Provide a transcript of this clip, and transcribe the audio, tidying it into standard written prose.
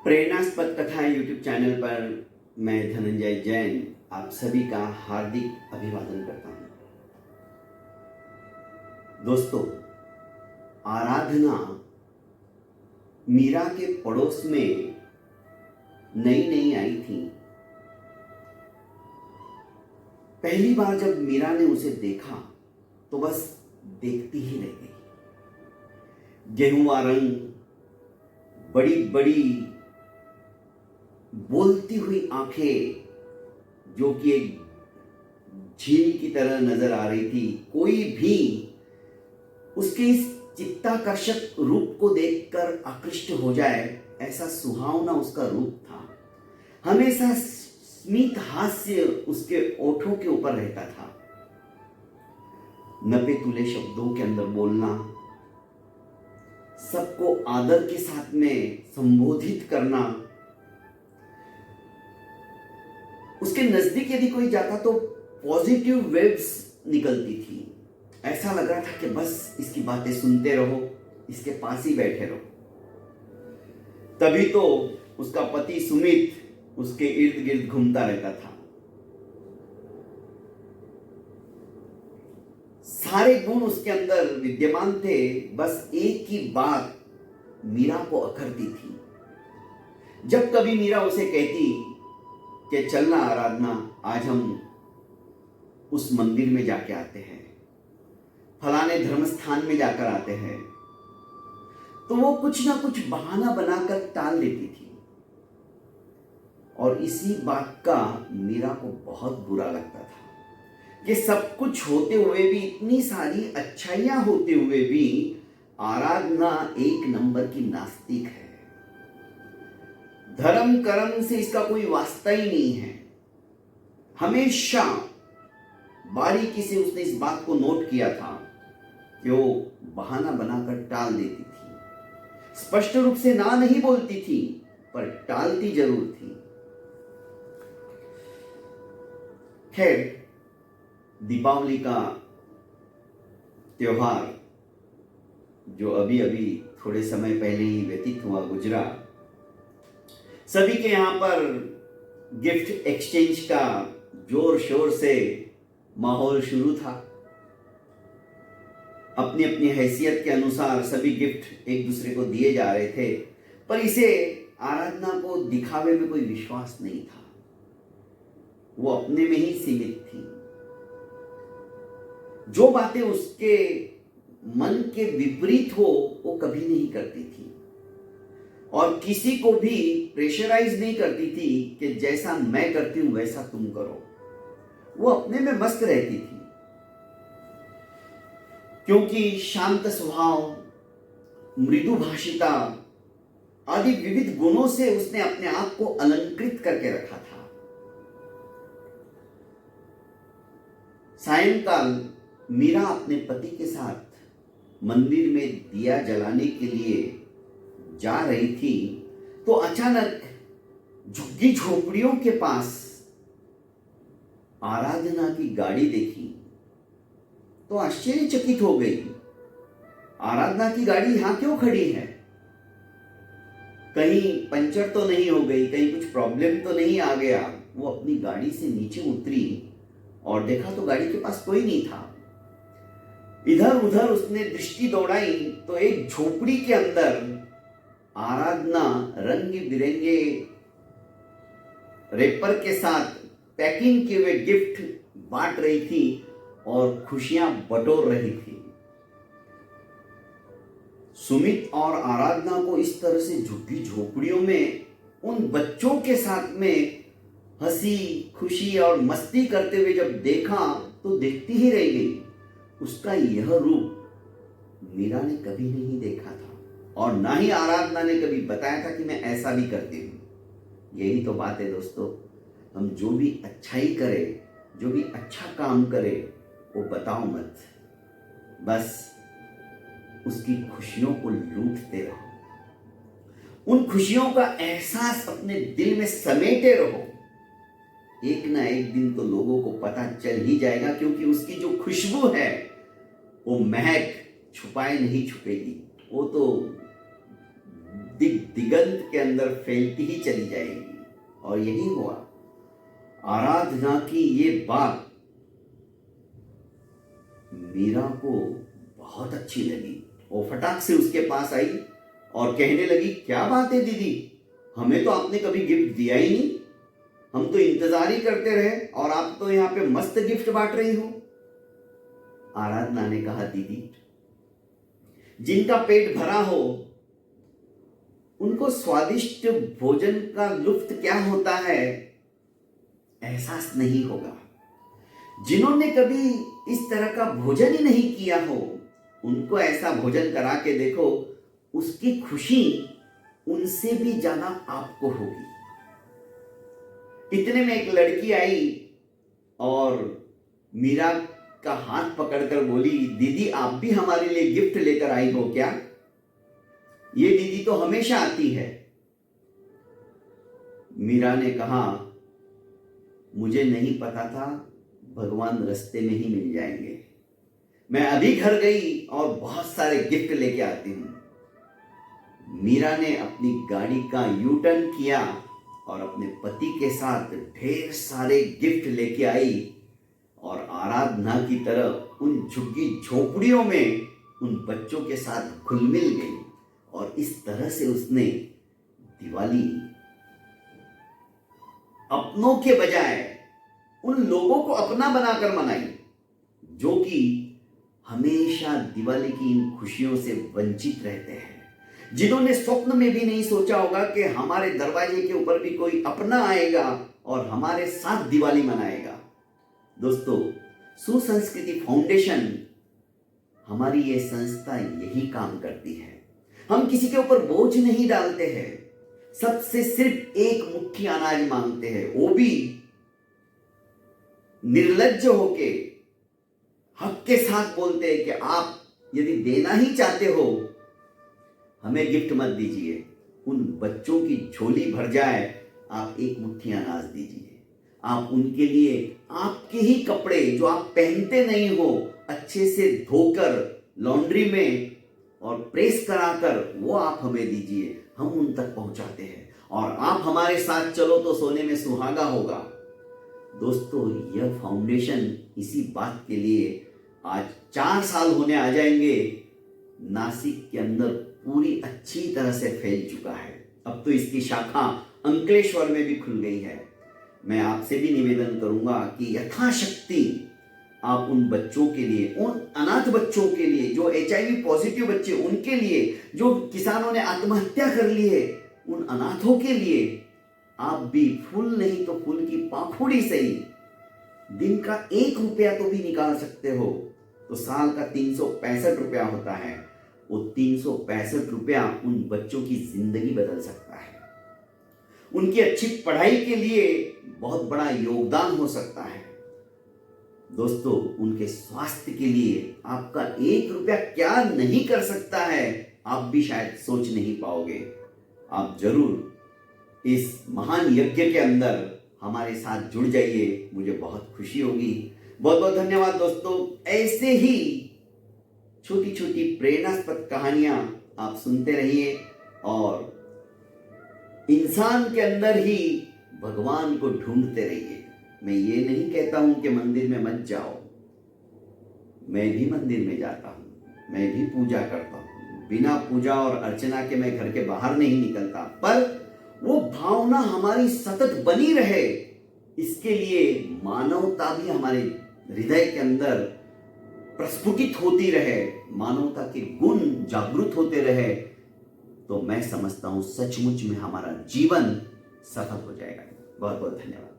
प्रेरणास्पद कथाएं YouTube channel पर मैं धनंजय जैन आप सभी का हार्दिक अभिवादन करता हूं। दोस्तों, आराधना मीरा के पड़ोस में नई नई आई थी। पहली बार जब मीरा ने उसे देखा तो बस देखती ही रह गई। गेहुआ रंग, बड़ी बड़ी बोलती हुई आंखें जो कि एक झील की तरह नजर आ रही थी। कोई भी उसके इस चित्ताकर्षक रूप को देखकर आकृष्ट हो जाए, ऐसा सुहावना उसका रूप था। हमेशा स्मित हास्य उसके ओठों के ऊपर रहता था। नपे तुले शब्दों के अंदर बोलना, सबको आदर के साथ में संबोधित करना। उसके नजदीक यदि कोई जाता तो पॉजिटिव वेव्स निकलती थी। ऐसा लग रहा था कि बस इसकी बातें सुनते रहो, इसके पास ही बैठे रहो। तभी तो उसका पति सुमित उसके इर्द गिर्द घूमता रहता था। सारे गुण उसके अंदर विद्यमान थे, बस एक ही बात मीरा को अखरती थी। जब कभी मीरा उसे कहती कि चलना आराधना, आज हम उस मंदिर में जाके आते हैं, फलाने धर्म स्थान में जाकर आते हैं, तो वो कुछ ना कुछ बहाना बनाकर टाल देती थी। और इसी बात का मीरा को बहुत बुरा लगता था कि सब कुछ होते हुए भी, इतनी सारी अच्छाइयां होते हुए भी आराधना एक नंबर की नास्तिक है। धर्म कर्म से इसका कोई वास्ता ही नहीं है। हमेशा बारीकी से उसने इस बात को नोट किया था कि वो बहाना बनाकर टाल देती थी। स्पष्ट रूप से ना नहीं बोलती थी, पर टालती जरूर थी। खैर, दीपावली का त्योहार जो अभी अभी थोड़े समय पहले ही व्यतीत हुआ, गुजरा, सभी के यहां पर गिफ्ट एक्सचेंज का जोर शोर से माहौल शुरू था। अपनी अपनी हैसियत के अनुसार सभी गिफ्ट एक दूसरे को दिए जा रहे थे, पर इसे आराधना को दिखावे में कोई विश्वास नहीं था। वो अपने में ही सीमित थी। जो बातें उसके मन के विपरीत हो वो कभी नहीं करती थी, और किसी को भी प्रेशराइज नहीं करती थी कि जैसा मैं करती हूं वैसा तुम करो। वो अपने में मस्त रहती थी, क्योंकि शांत स्वभाव, मृदु भाषिता आदि विविध गुणों से उसने अपने आप को अलंकृत करके रखा था। सायंकाल मीरा अपने पति के साथ मंदिर में दिया जलाने के लिए जा रही थी तो अचानक झुग्गी झोपड़ियों के पास आराधना की गाड़ी देखी तो आश्चर्यचकित हो गई। आराधना की गाड़ी यहां क्यों खड़ी है? कहीं पंचर तो नहीं हो गई, कहीं कुछ प्रॉब्लम तो नहीं आ गया? वो अपनी गाड़ी से नीचे उतरी और देखा तो गाड़ी के पास कोई नहीं था। इधर उधर उसने दृष्टि दौड़ाई तो एक झोपड़ी के अंदर आराधना रंग बिरंगे रेपर के साथ पैकिंग किए हुए गिफ्ट बांट रही थी और खुशियां बटोर रही थी। सुमित और आराधना को इस तरह से झुग्गी झोपड़ियों में उन बच्चों के साथ में हंसी खुशी और मस्ती करते हुए जब देखा तो देखती ही रह गई। उसका यह रूप मीरा ने कभी नहीं देखा था, और ना ही आराधना ने कभी बताया था कि मैं ऐसा भी करती हूं। यही तो बात है दोस्तों, हम जो भी अच्छाई करें, जो भी अच्छा काम करें, वो बताओ मत, बस उसकी खुशियों को लूटते रहो। उन खुशियों का एहसास अपने दिल में समेटे रहो। एक ना एक दिन तो लोगों को पता चल ही जाएगा, क्योंकि उसकी जो खुशबू है वो महक छुपाए नहीं छुपेगी। वो तो दिगंत के अंदर फैलती ही चली जाएगी। और यही हुआ। आराधना की ये बात मीरा को बहुत अच्छी लगी। वो फटाक से उसके पास आई और कहने लगी, क्या बात है दीदी, हमें तो आपने कभी गिफ्ट दिया ही नहीं, हम तो इंतजार ही करते रहे और आप तो यहाँ पे मस्त गिफ्ट बांट रही हो। आराधना ने कहा, दीदी, जिनका पेट भरा हो उनको स्वादिष्ट भोजन का लुत्फ क्या होता है एहसास नहीं होगा। जिन्होंने कभी इस तरह का भोजन ही नहीं किया हो उनको ऐसा भोजन करा के देखो, उसकी खुशी उनसे भी ज्यादा आपको होगी। इतने में एक लड़की आई और मीरा का हाथ पकड़कर बोली, दीदी आप भी हमारे लिए गिफ्ट लेकर आई हो क्या? ये दीदी तो हमेशा आती है। मीरा ने कहा, मुझे नहीं पता था, भगवान रास्ते में ही मिल जाएंगे। मैं अभी घर गई और बहुत सारे गिफ्ट लेके आती हूं। मीरा ने अपनी गाड़ी का यू टर्न किया और अपने पति के साथ ढेर सारे गिफ्ट लेके आई और आराधना की तरह उन झुग्गी झोपड़ियों में उन बच्चों के साथ घुल मिल गई। और इस तरह से उसने दिवाली अपनों के बजाय उन लोगों को अपना बनाकर मनाई जो कि हमेशा दिवाली की इन खुशियों से वंचित रहते हैं, जिन्होंने स्वप्न में भी नहीं सोचा होगा कि हमारे दरवाजे के ऊपर भी कोई अपना आएगा और हमारे साथ दिवाली मनाएगा। दोस्तों, सुसंस्कृति फाउंडेशन हमारी ये संस्था यही काम करती है। हम किसी के ऊपर बोझ नहीं डालते हैं, सबसे सिर्फ एक मुट्ठी अनाज मांगते हैं, वो भी निर्लज्ज होके हक के साथ बोलते हैं कि आप यदि देना ही चाहते हो हमें गिफ्ट मत दीजिए, उन बच्चों की झोली भर जाए, आप एक मुट्ठी अनाज दीजिए। आप उनके लिए आपके ही कपड़े जो आप पहनते नहीं हो अच्छे से धोकर लॉन्ड्री में और प्रेस कराकर वो आप हमें दीजिए, हम उन तक पहुंचाते हैं। और आप हमारे साथ चलो तो सोने में सुहागा होगा। दोस्तों, यह फाउंडेशन इसी बात के लिए आज 4 साल होने आ जाएंगे, नासिक के अंदर पूरी अच्छी तरह से फैल चुका है। अब तो इसकी शाखा अंकलेश्वर में भी खुल गई है। मैं आपसे भी निवेदन करूंगा कि यथाशक्ति आप उन बच्चों के लिए, उन अनाथ बच्चों के लिए, जो HIV पॉजिटिव बच्चे, उनके लिए, जो किसानों ने आत्महत्या कर ली है, उन अनाथों के लिए आप भी फूल नहीं तो फूल की पाखुड़ी से ही दिन का 1 रुपया तो भी निकाल सकते हो तो साल का 365 रुपया होता है। वो 365 रुपया उन बच्चों की जिंदगी बदल सकता है, उनकी अच्छी पढ़ाई के लिए बहुत बड़ा योगदान हो सकता है। दोस्तों, उनके स्वास्थ्य के लिए आपका 1 रुपया क्या नहीं कर सकता है, आप भी शायद सोच नहीं पाओगे। आप जरूर इस महान यज्ञ के अंदर हमारे साथ जुड़ जाइए, मुझे बहुत खुशी होगी। बहुत बहुत धन्यवाद दोस्तों। ऐसे ही छोटी छोटी प्रेरणास्पद कहानियां आप सुनते रहिए और इंसान के अंदर ही भगवान को ढूंढते रहिए। मैं ये नहीं कहता हूं कि मंदिर में मत जाओ, मैं भी मंदिर में जाता हूं, मैं भी पूजा करता हूं। बिना पूजा और अर्चना के मैं घर के बाहर नहीं निकलता, पर वो भावना हमारी सतत बनी रहे, इसके लिए मानवता भी हमारे हृदय के अंदर प्रस्फुटित होती रहे, मानवता के गुण जागृत होते रहे, तो मैं समझता हूं सचमुच में हमारा जीवन सफल हो जाएगा। बहुत बहुत धन्यवाद।